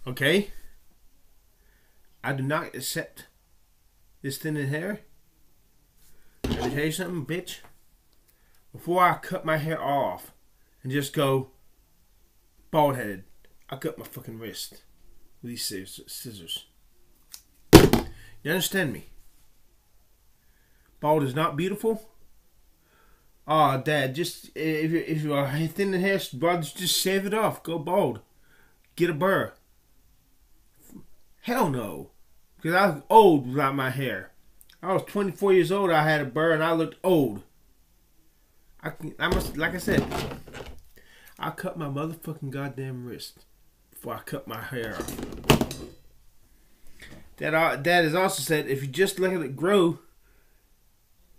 Okay? I do not accept this thinning hair. Let me tell you something, bitch. Before I cut my hair off and just go bald headed, I cut my fucking wrist with these scissors. You understand me? Bald is not beautiful. Oh, Dad, just if you are thinning hair, brother, just shave it off. Go bald. Get a burr. Hell no. Because I was old without my hair. I was 24 years old. I had a burr and I looked old. I must, like I said, I cut my motherfucking goddamn wrist before I cut my hair off. Dad has also said if you just let it grow,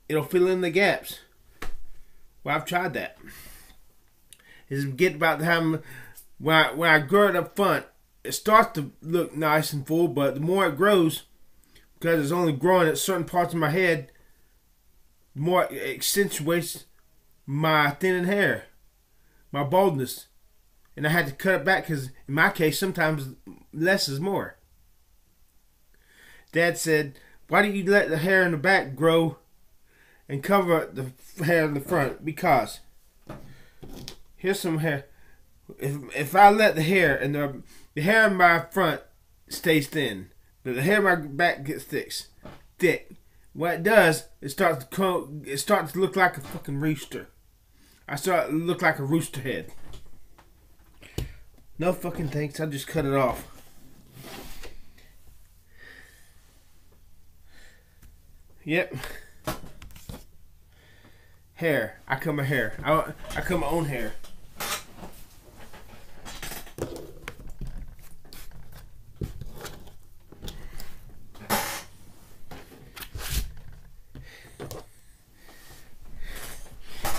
it'll fill in the gaps. Well, I've tried that. It's getting about the time when I grow it up front, it starts to look nice and full, but the more it grows, because it's only growing at certain parts of my head, the more it accentuates my thinning hair, my baldness. And I had to cut it back because, in my case, sometimes less is more. Dad said, why don't you let the hair in the back grow and cover the hair in the front? Because here's some hair. If I let the hair and the hair in my front stays thin, but the hair in my back gets thick. What it does, it starts to look like a fucking rooster. I start to look like a rooster head. No fucking thanks. I just cut it off. Yep. Hair. I cut my hair. I cut my own hair.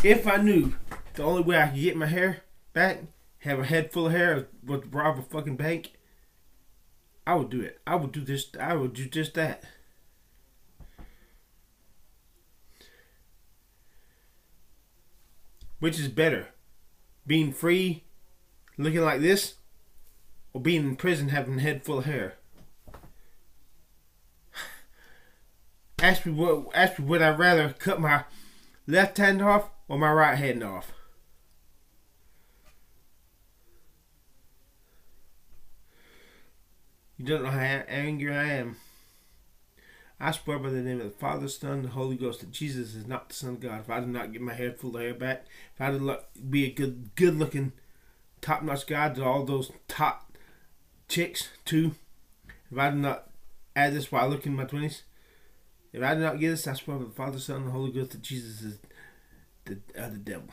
If I knew the only way I could get my hair back, have a head full of hair, was to rob a fucking bank, I would do it. I would do this. I would do just that. Which is better? Being free, looking like this, or being in prison having a head full of hair? Ask me would I rather cut my left hand off or my right hand off? You don't know how angry I am. I swear by the name of the Father, Son, and the Holy Ghost that Jesus is not the Son of God. If I do not get my head full of hair back, if I do be a good looking, top-notch guy to all those top chicks too, if I do not add this while I look in my 20s, if I do not get this, I swear by the Father, Son, and the Holy Ghost that Jesus is the devil.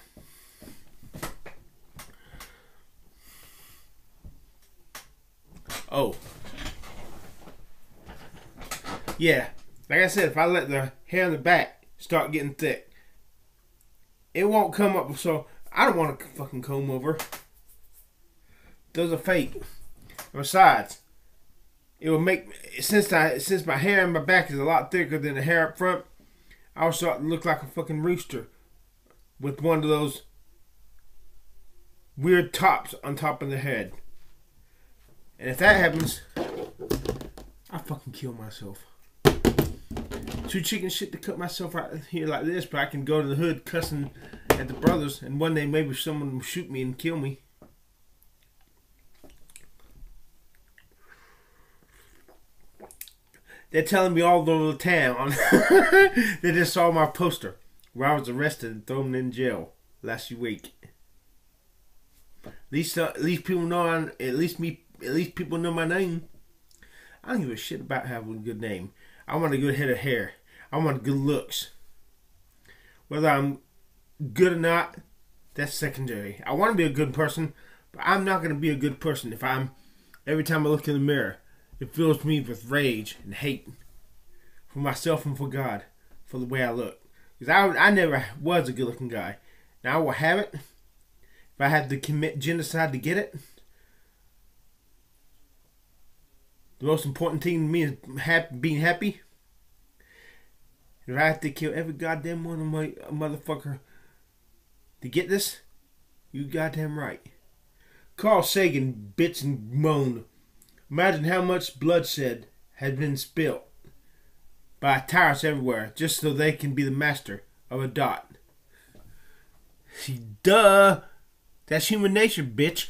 Oh. Yeah, like I said, if I let the hair in the back start getting thick, it won't come up. So I don't want to fucking comb over. Those are fake. Besides, it will make since my hair in my back is a lot thicker than the hair up front, I'll start to look like a fucking rooster with one of those weird tops on top of the head. And if that happens, I fucking kill myself. Too chicken shit to cut myself out here like this, but I can go to the hood cussing at the brothers, and one day maybe someone will shoot me and kill me. They're telling me all over the town. They just saw my poster where I was arrested and thrown in jail last week. At least people know. At least people know my name. I don't give a shit about having a good name. I want a good head of hair. I want good looks. Whether I'm good or not, that's secondary. I want to be a good person, but I'm not going to be a good person if every time I look in the mirror, it fills me with rage and hate for myself and for God for the way I look. Because I never was a good looking guy. Now I will have it. If I have to commit genocide to get it, the most important thing to me is being happy. If I have to kill every goddamn one of my motherfucker to get this, you goddamn right. Carl Sagan bitched and moaned Imagine how much bloodshed has been spilled by tyrants everywhere just so they can be the master of a dot. Duh! That's human nature, bitch.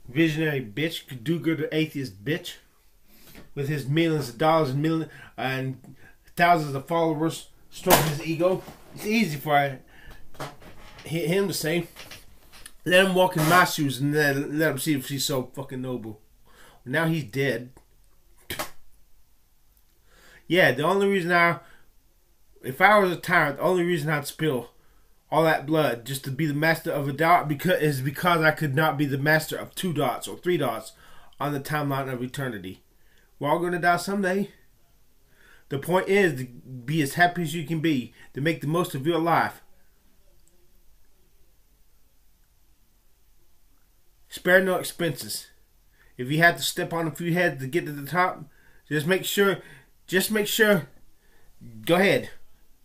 Visionary bitch, do-gooder atheist bitch, with his millions of dollars and thousands of followers, stroking his ego. It's easy for him to say, let him walk in my shoes and let him see if she's so fucking noble. Now he's dead. Yeah, the only reason if I was a tyrant, the only reason I'd spill all that blood just to be the master of a dot is because I could not be the master of 2 dots or 3 dots on the timeline of eternity. We're all going to die someday. The point is to be as happy as you can be, to make the most of your life. Spare no expenses. If you have to step on a few heads to get to the top, just make sure, go ahead.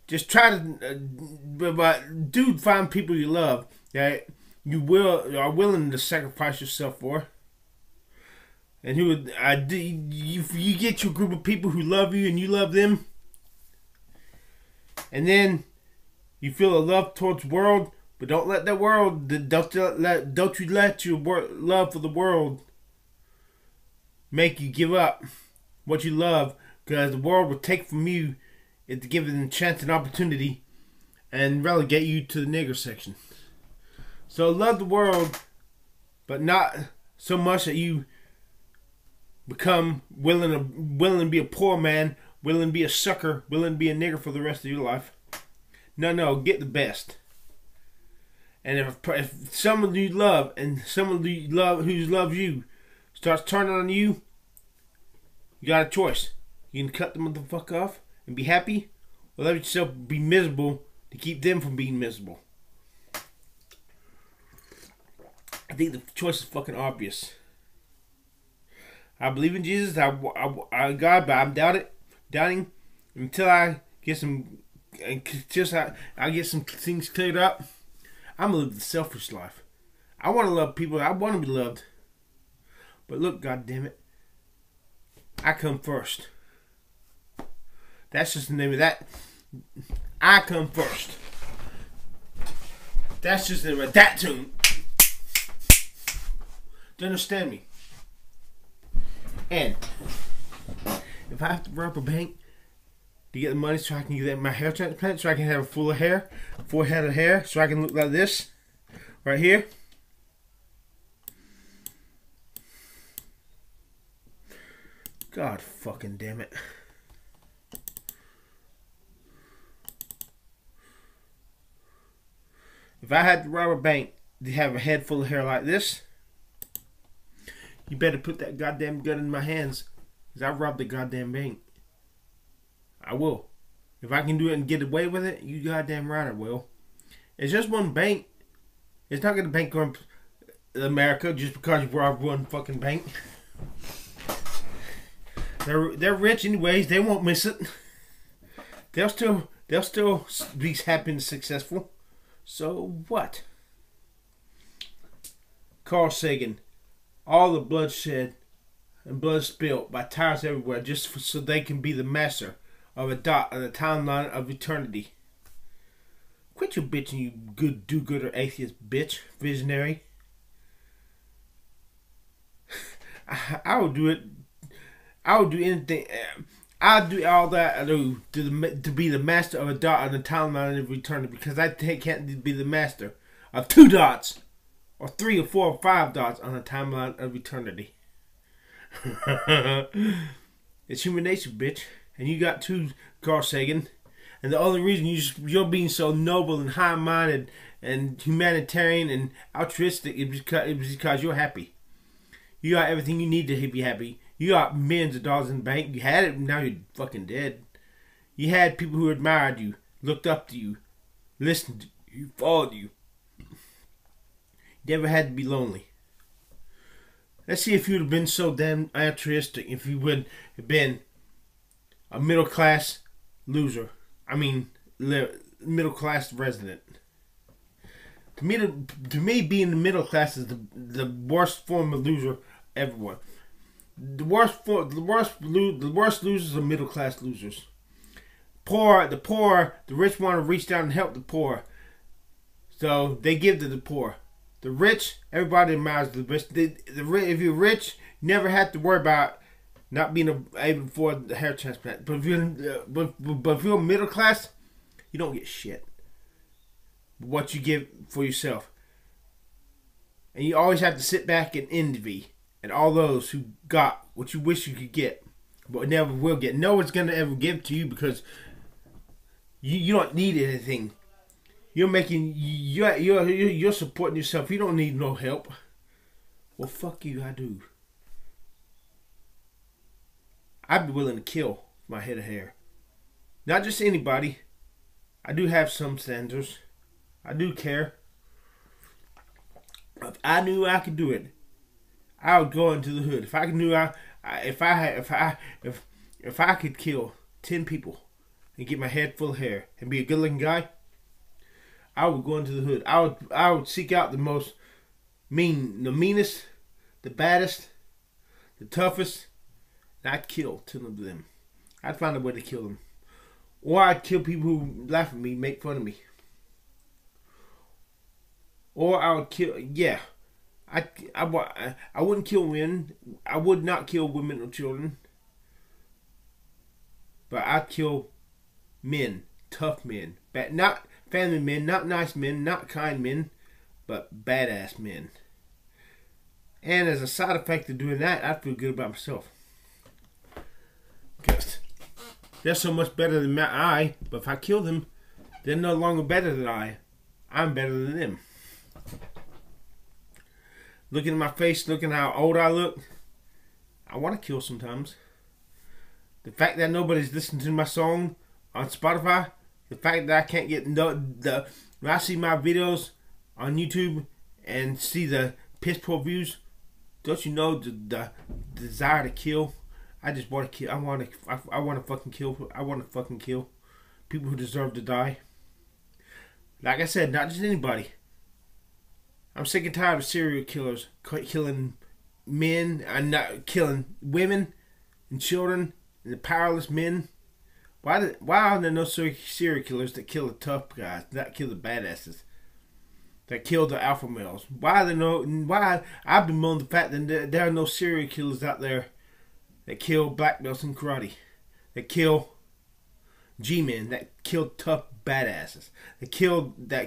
Just try to, find people you love that you are willing to sacrifice yourself for. And you get your group of people who love you and you love them. And then you feel a love towards the world, but don't let that world, don't you let your love for the world make you give up what you love, because the world will take from you to give it a chance and opportunity and relegate you to the nigger section. So love the world, but not so much that you become willing to be a poor man, willing to be a sucker, willing to be a nigger for the rest of your life. No, get the best. And if someone you love and someone you love who loves you starts turning on you, you got a choice. You can cut the motherfucker off and be happy, or let yourself be miserable to keep them from being miserable. I think the choice is fucking obvious. I believe in Jesus, I God, but I'm doubting until I get some things cleared up. I'm gonna live the selfish life. I want to love people. I want to be loved. But look, God damn it, I come first. That's just the name of that. I come first. That's just the name of that tune. Do you understand me? And if I have to rob a bank to get the money so I can get my hair transplant, so I can have a full head of hair, so I can look like this right here. God fucking damn it. If I had to rob a bank to have a head full of hair like this, you better put that goddamn gun in my hands, because I robbed the goddamn bank. I will. If I can do it and get away with it, you goddamn right I will. It's just one bank. It's not going to bankrupt America just because you robbed one fucking bank. They're rich anyways. They won't miss it. They'll still be happy and successful. So what? Carl Sagan. All the bloodshed and blood spilled by tyrants everywhere just so they can be the master of a dot on the timeline of eternity. Quit your bitching, you good do-gooder atheist bitch, visionary. I would do it. I would do anything. I'd do all that I do to be the master of a dot on the timeline of eternity, because I can't be the master of 2 dots or 3 or 4 or 5 dots on the timeline of eternity. It's human nature, bitch. And you got 2, Carl Sagan. And the only reason you're being so noble and high-minded and humanitarian and altruistic is because you're happy. You got everything you need to be happy. You got millions of dollars in the bank. You had it, now you're fucking dead. You had people who admired you, looked up to you, listened to you, followed you. You never had to be lonely. Let's see if you'd have been so damn altruistic if you would have been a middle-class loser. I mean, middle-class resident. To me, being the middle class is the worst form of loser everyone. The worst losers are middle class losers. The rich want to reach down and help the poor, so they give to the poor. The rich, everybody admires the rich. If you're rich, you never have to worry about not being able to afford the hair transplant. But if you're middle class, you don't get shit. What you give for yourself, and you always have to sit back and envy at all those who got what you wish you could get, but never will get. No one's gonna ever give to you because you don't need anything. You're supporting yourself. You don't need no help. Well, fuck you, I do. I'd be willing to kill my head of hair. Not just anybody. I do have some standards. I do care. If I knew I could do it, I would go into the hood. If I knew if I could kill 10 people and get my head full of hair and be a good-looking guy, I would go into the hood. I would seek out the meanest, the baddest, the toughest, and I'd kill 10 of them. I'd find a way to kill them. Or I'd kill people who laugh at me, make fun of me. Or I would kill, I wouldn't kill women. I would not kill women or children. But I'd kill men, tough men. Not family men, not nice men, not kind men, but badass men. And as a side effect of doing that, I feel good about myself. Because they're so much better than I, but if I kill them, they're no longer better than I. I'm better than them. Looking at my face, looking at how old I look, I want to kill sometimes. The fact that nobody's listening to my song on Spotify, the fact that I can't get when I see my videos on YouTube and see the piss poor views, don't you know the desire to kill? I just want to kill. I want to fucking kill. I want to fucking kill people who deserve to die. Like I said, not just anybody. I'm sick and tired of serial killers killing men and not killing women and children and the powerless men. Why are there no serial killers that kill the tough guys, not kill the badasses, that kill the alpha males? Why I've been moaning the fact that there are no serial killers out there that kill black belts in karate, that kill G-men, that kill tough badasses, that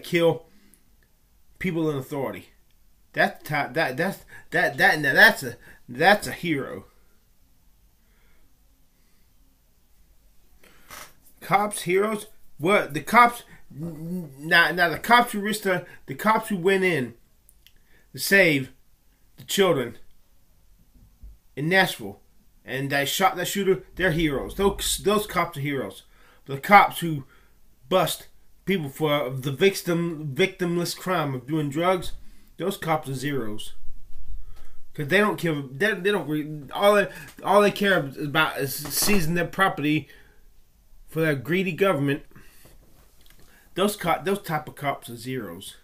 kill people in authority. That's a hero. Cops, heroes. What the cops? Now the cops who the cops who went in to save the children in Nashville and they shot that shooter. They're heroes. Those cops are heroes. But the cops who bust people for the victimless crime of doing drugs, those cops are zeros. Because they don't kill. They don't. All they care about is seizing their property for their greedy government. Those type of cops are zeros.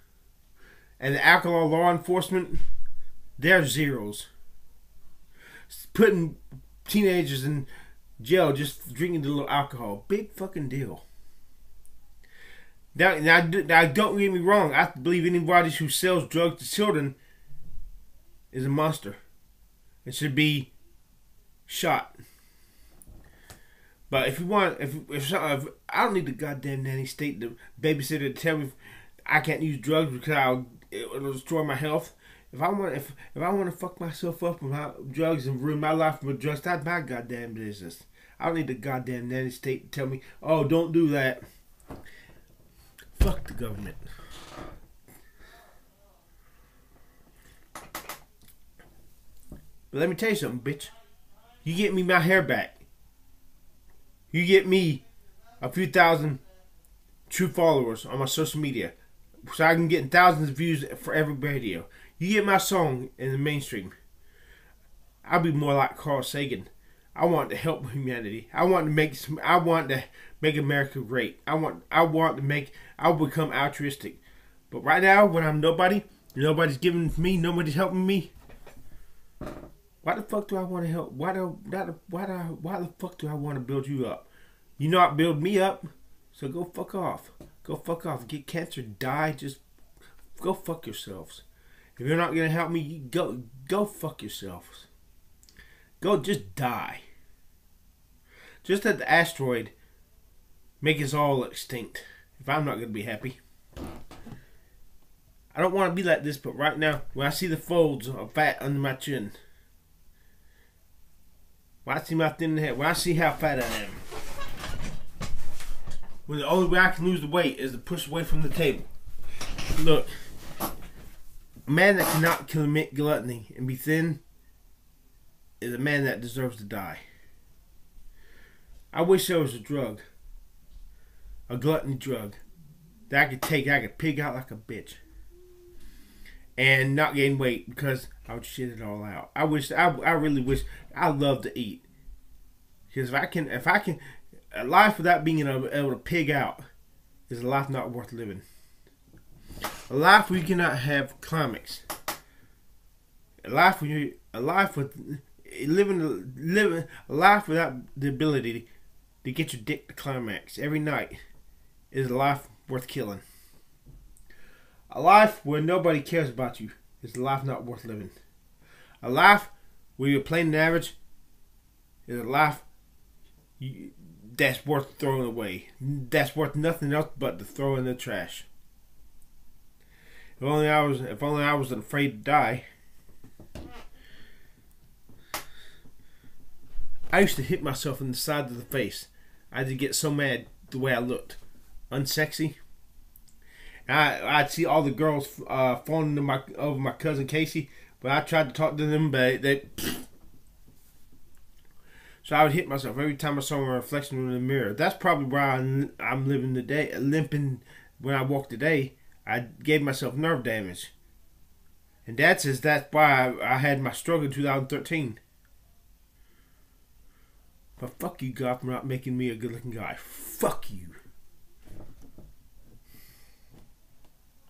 And the alcohol law enforcement, they're zeros. Putting teenagers in jail just drinking a little alcohol, big fucking deal. Now, don't get me wrong. I believe anybody who sells drugs to children is a monster. It should be shot. But if you want, if I don't need the goddamn nanny state, the babysitter to tell me I can't use drugs because it'll destroy my health. If I want to fuck myself up with drugs and ruin my life with drugs, that's my goddamn business. I don't need the goddamn nanny state to tell me, oh, don't do that. Fuck the government. But let me tell you something, bitch. You get me my hair back. You get me a few thousand true followers on my social media so I can get thousands of views for every video. You get my song in the mainstream. I'll be more like Carl Sagan. I want to help humanity. I want to make America great. I'll become altruistic. But right now, when I'm nobody, nobody's giving me, nobody's helping me, Why the fuck do I want to help? Why the fuck do I want to build you up? You not build me up, so go fuck off. Go fuck off. Get cancer, die. Just go fuck yourselves. If you're not gonna help me, go fuck yourselves. Go just die. Just let the asteroid make us all extinct. If I'm not gonna be happy. I don't want to be like this, but right now, when I see the folds of fat under my chin, when I see my thin head, when I see how fat I am, when the only way I can lose the weight is to push away from the table. Look, a man that cannot commit gluttony and be thin is a man that deserves to die. I wish there was a drug, a gluttony drug, that I could take, I could pig out like a bitch and not gain weight because I would shit it all out. I really wish. I love to eat, because if I can, a life without being able to pig out is a life not worth living. A life where you cannot have climax. A life with a life without the ability to get your dick to climax every night is a life worth killing. A life where nobody cares about you is a life not worth living. A life where you're plain and average is a life that's worth throwing away. That's worth nothing else but to throw in the trash. If only I wasn't afraid to die. I used to hit myself in the side of the face. I had to get so mad the way I looked. Unsexy. I'd see all the girls fawning over my cousin Casey, but I tried to talk to them, but they. So I would hit myself every time I saw my reflection in the mirror. That's probably why I'm living today, limping when I walk today. I gave myself nerve damage, and Dad says that's why I had my struggle in 2013. But fuck you, God, for not making me a good-looking guy. Fuck you.